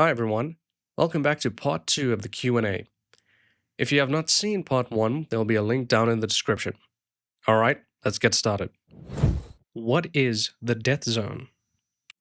Hi everyone. Welcome back to part 2 of the Q&A. If you have not seen part 1, there will be a link down in the description. All right, let's get started. What is the death zone?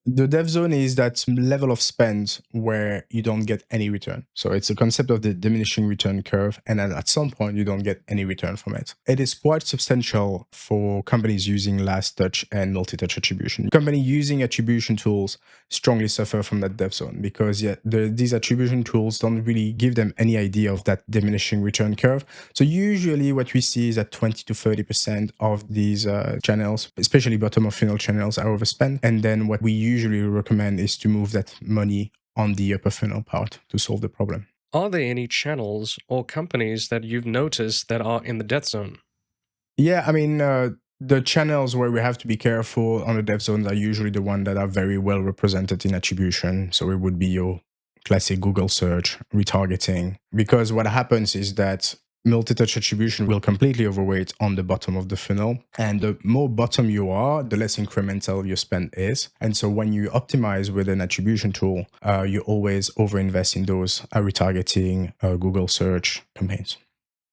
The dev zone is that level of spend where you don't get any return. So it's a concept of the diminishing return curve, and then at some point you don't get any return from it. It is quite substantial for companies using last touch and multi-touch attribution. Companies using attribution tools strongly suffer from that dev zone because these attribution tools don't really give them any idea of that diminishing return curve. So usually what we see is that 20 to 30% of these channels, especially bottom of funnel channels, are overspent. And then what we usually recommend is to move that money on the upper funnel part to solve the problem. Are there any channels or companies that you've noticed that are in the death zone? Yeah, I mean, the channels where we have to be careful on the dev zones are usually the ones that are very well represented in attribution. So it would be your classic Google search, retargeting, because what happens is that multi-touch attribution will completely overweight on the bottom of the funnel. And the more bottom you are, the less incremental your spend is. And so when you optimize with an attribution tool, you always overinvest in those retargeting, Google search campaigns.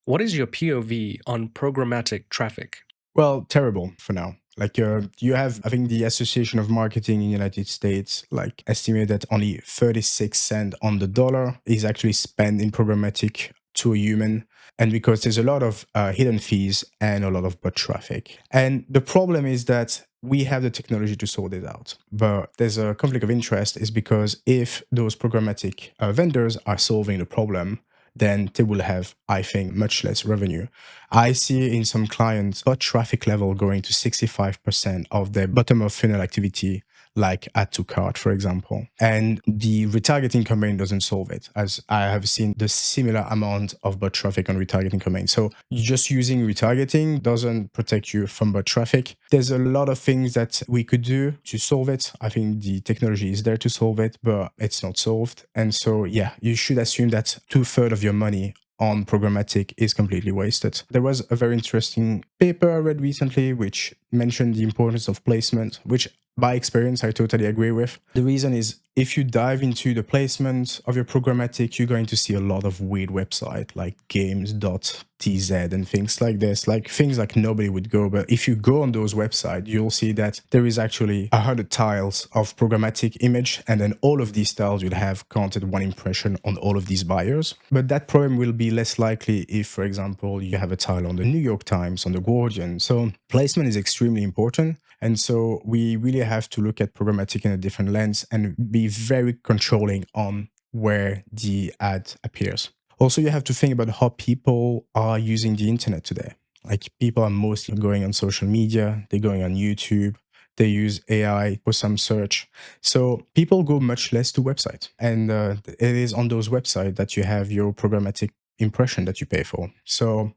What is your POV on programmatic traffic? Well, terrible for now. Like you have, I think the Association of Marketing in the United States, like estimate that only 36 cents on the dollar is actually spent in programmatic to a human. And because there's a lot of hidden fees and a lot of bot traffic. And the problem is that we have the technology to sort it out. But there's a conflict of interest is because if those programmatic vendors are solving the problem, then they will have, I think, much less revenue. I see in some clients bot traffic level going to 65% of their bottom of funnel activity, like add to cart, for example. And the retargeting campaign doesn't solve it, as I have seen the similar amount of bot traffic on retargeting campaign. So just using retargeting doesn't protect you from bot traffic. There's a lot of things that we could do to solve it. I think the technology is there to solve it, but it's not solved. And so, yeah, you should assume that 2/3 of your money on programmatic is completely wasted. There was a very interesting paper I read recently which mentioned the importance of placement, which by experience I totally agree with. The reason is if you dive into the placement of your programmatic, you're going to see a lot of weird websites like games.tz and things like this, like things like nobody would go. But if you go on those websites, you'll see that there is actually 100 tiles of programmatic image, and then all of these tiles will have counted one impression on all of these buyers. But that problem will be less likely if, for example, you have a tile on the New York Times, on the Guardian. So placement is extremely important. And so we really have to look at programmatic in a different lens and be very controlling on where the ad appears. Also, you have to think about how people are using the internet today. Like people are mostly going on social media, they're going on YouTube, they use AI for some search. So people go much less to websites. And it is on those websites that you have your programmatic impression that you pay for. So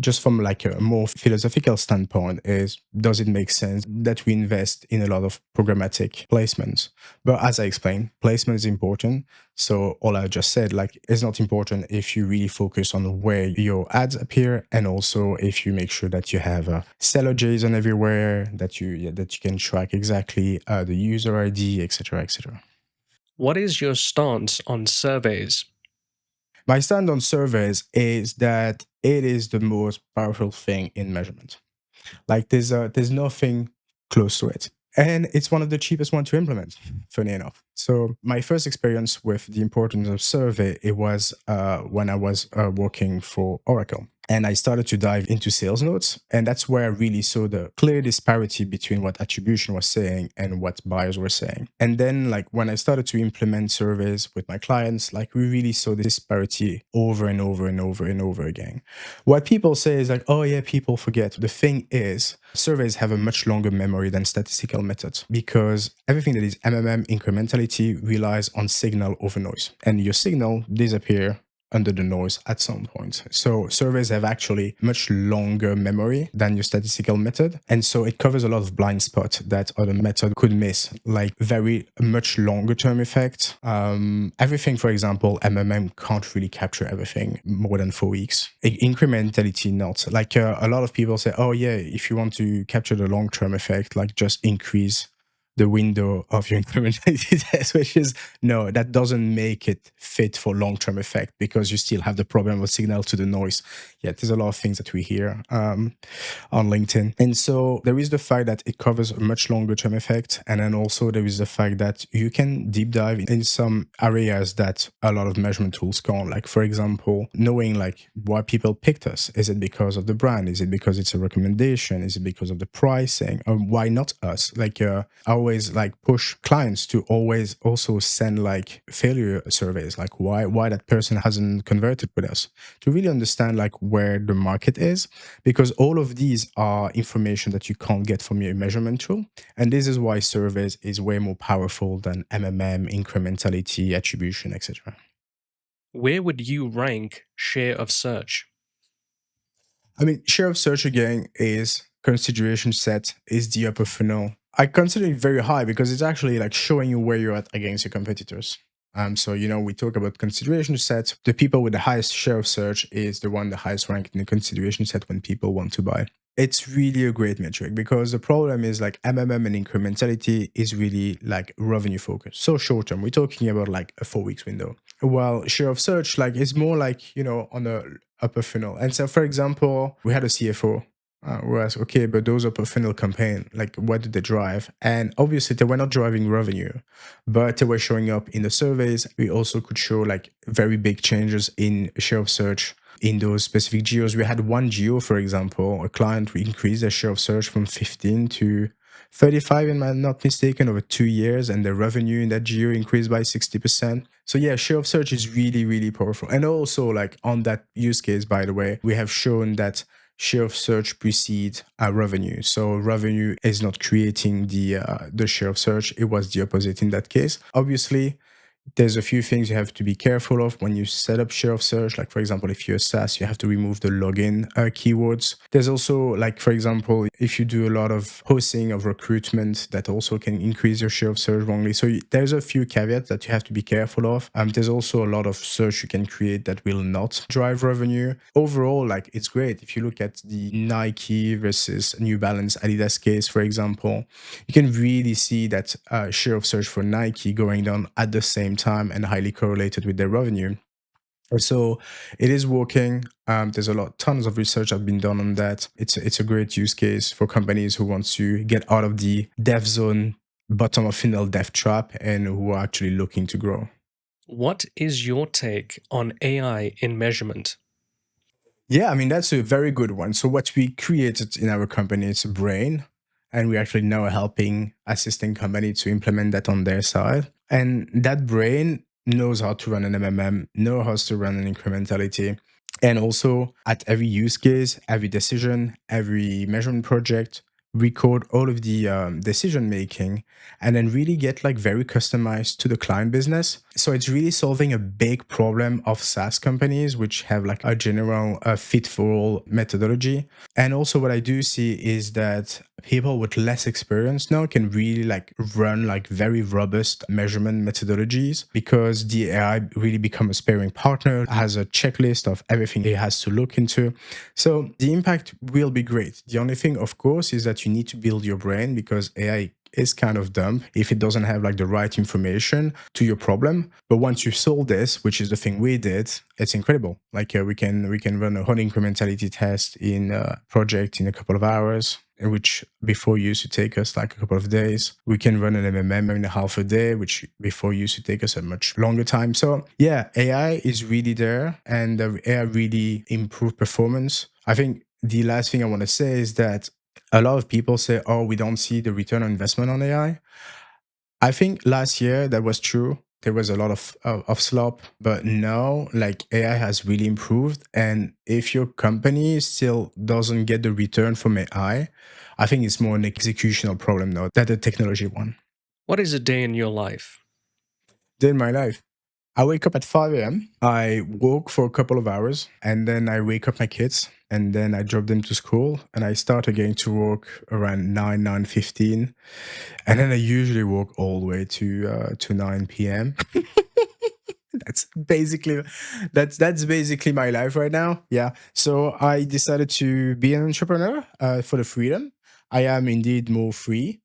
just from like a more philosophical standpoint is, does it make sense that we invest in a lot of programmatic placements? But as I explained, placement is important. So all I just said, like, is not important if you really focus on where your ads appear, and also if you make sure that you have a seller JSON everywhere, that you can track exactly the user ID, etc., etc. What is your stance on surveys? My stand on surveys is that it is the most powerful thing in measurement. Like there's nothing close to it. And it's one of the cheapest ones to implement, funny enough. So my first experience with the importance of survey, it was when I was working for Oracle. And I started to dive into sales notes. And that's where I really saw the clear disparity between what attribution was saying and what buyers were saying. And then like when I started to implement surveys with my clients, like we really saw the disparity over and over and over and over again. What people say is like, oh yeah, people forget. The thing is, surveys have a much longer memory than statistical methods because everything that is incrementality relies on signal over noise. And your signal disappear under the noise at some point. So surveys have actually much longer memory than your statistical method. And so it covers a lot of blind spots that other method could miss, like very much longer term effect. Everything, for example, can't really capture everything more than 4 weeks. Incrementality not. Like a lot of people say, oh yeah, if you want to capture the long term effect, like just increase the window of your incrementality test, which is no, that doesn't make it fit for long-term effect because you still have the problem of signal to the noise. Yeah, there's a lot of things that we hear on LinkedIn. And so there is the fact that it covers a much longer term effect. And then also there is the fact that you can deep dive in some areas that a lot of measurement tools can't. Like, for example, knowing like why people picked us. Is it because of the brand? Is it because it's a recommendation? Is it because of the pricing? Or why not us? Like, I always like push clients to always also send like failure surveys, like why that person hasn't converted with us, to really understand like where the market is, because all of these are information that you can't get from your measurement tool. And this is why surveys is way more powerful than incrementality, attribution, etc. Where would you rank share of search? I mean, share of search again is consideration set, is the upper funnel. I consider it very high because it's actually like showing you where you're at against your competitors. So, we talk about consideration set. The people with the highest share of search is the one the highest rank in the consideration set when people want to buy. It's really a great metric because the problem is like and incrementality is really like revenue focused. So short term, we're talking about like a 4 weeks window. While share of search like is more like, on a upper funnel. And so, for example, we had a CFO who asked, okay, but those upper funnel campaign, like what did they drive? And obviously they were not driving revenue, but they were showing up in the surveys. We also could show like very big changes in share of search in those specific geos. We had one geo, for example, a client, we increased their share of search from 15 to 35, if I'm not mistaken, over 2 years, and the revenue in that geo increased by 60%. So yeah, share of search is really, really powerful. And also like on that use case, by the way, we have shown that share of search precedes revenue. So revenue is not creating the share of search. It was the opposite in that case. Obviously, there's a few things you have to be careful of when you set up share of search. Like, for example, if you're a SaaS, you have to remove the login keywords. There's also, like, for example, if you do a lot of hosting of recruitment, that also can increase your share of search wrongly. So there's a few caveats that you have to be careful of. There's also a lot of search you can create that will not drive revenue. Overall, like, it's great. If you look at the Nike versus New Balance Adidas case, for example, you can really see that share of search for Nike going down at the same time and highly correlated with their revenue. So it is working. There's tons of research have been done on that. It's a great use case for companies who want to get out of the dev zone, bottom of funnel dev trap, and who are actually looking to grow. What is your take on AI in measurement? Yeah, I mean, that's a very good one. So what we created in our company is a brain, and we actually now are helping assisting company to implement that on their side. And that brain knows how to run an knows how to run an incrementality. And also at every use case, every decision, every measurement project, record all of the decision making, and then really get like very customized to the client business. So it's really solving a big problem of SaaS companies, which have like a general fit for all methodology. And also what I do see is that people with less experience now can really like run like very robust measurement methodologies because the AI really become a sparing partner, has a checklist of everything it has to look into. So the impact will be great. The only thing, of course, is that you need to build your brain because AI is kind of dumb if it doesn't have like the right information to your problem. But once you solve this, which is the thing we did, it's incredible. Like we can run a whole incrementality test in a project in a couple of hours, which before used to take us like a couple of days. We can run an in a half a day, which before used to take us a much longer time. So yeah, AI is really there, and AI really improved performance. I think the last thing I want to say is that a lot of people say, oh, we don't see the return on investment on AI. I think last year that was true. There was a lot of slop, but now like AI has really improved. And if your company still doesn't get the return from AI, I think it's more an executional problem now than the technology one. What is a day in your life? In my life, I wake up at 5 a.m. I walk for a couple of hours, and then I wake up my kids, and then I drop them to school, and I start again to work around 9:15, and then I usually work all the way to 9 p.m. that's basically that's basically my life right now. Yeah. So I decided to be an entrepreneur for the freedom. I am indeed more free.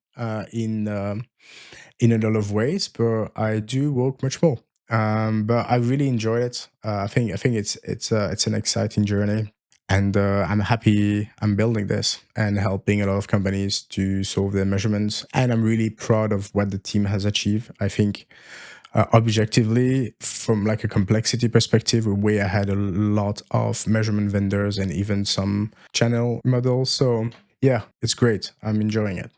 in a lot of ways, but I do work much more. But I really enjoy it. I think it's an exciting journey, and I'm happy I'm building this and helping a lot of companies to solve their measurements. And I'm really proud of what the team has achieved. I think objectively, from like a complexity perspective, we're way ahead a lot of measurement vendors and even some channel models. So yeah, it's great. I'm enjoying it.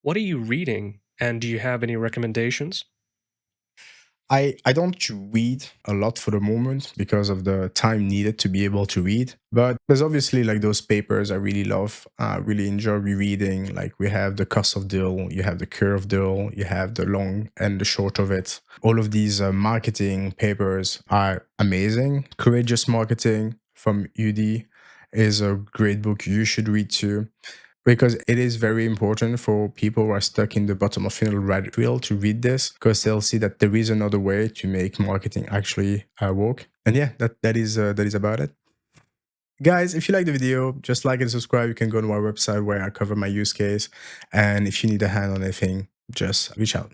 What are you reading, and do you have any recommendations? I don't read a lot for the moment because of the time needed to be able to read. But there's obviously like those papers I really love, really enjoy rereading. Like we have the cost of deal, you have the curve deal, you have the long and the short of it. All of these marketing papers are amazing. Courageous Marketing from UD is a great book you should read too, because it is very important for people who are stuck in the bottom of funnel rat wheel to read this, because they'll see that there is another way to make marketing actually work. And yeah, that is about it. Guys, if you like the video, just like and subscribe. You can go to our website where I cover my use case, and if you need a hand on anything, just reach out.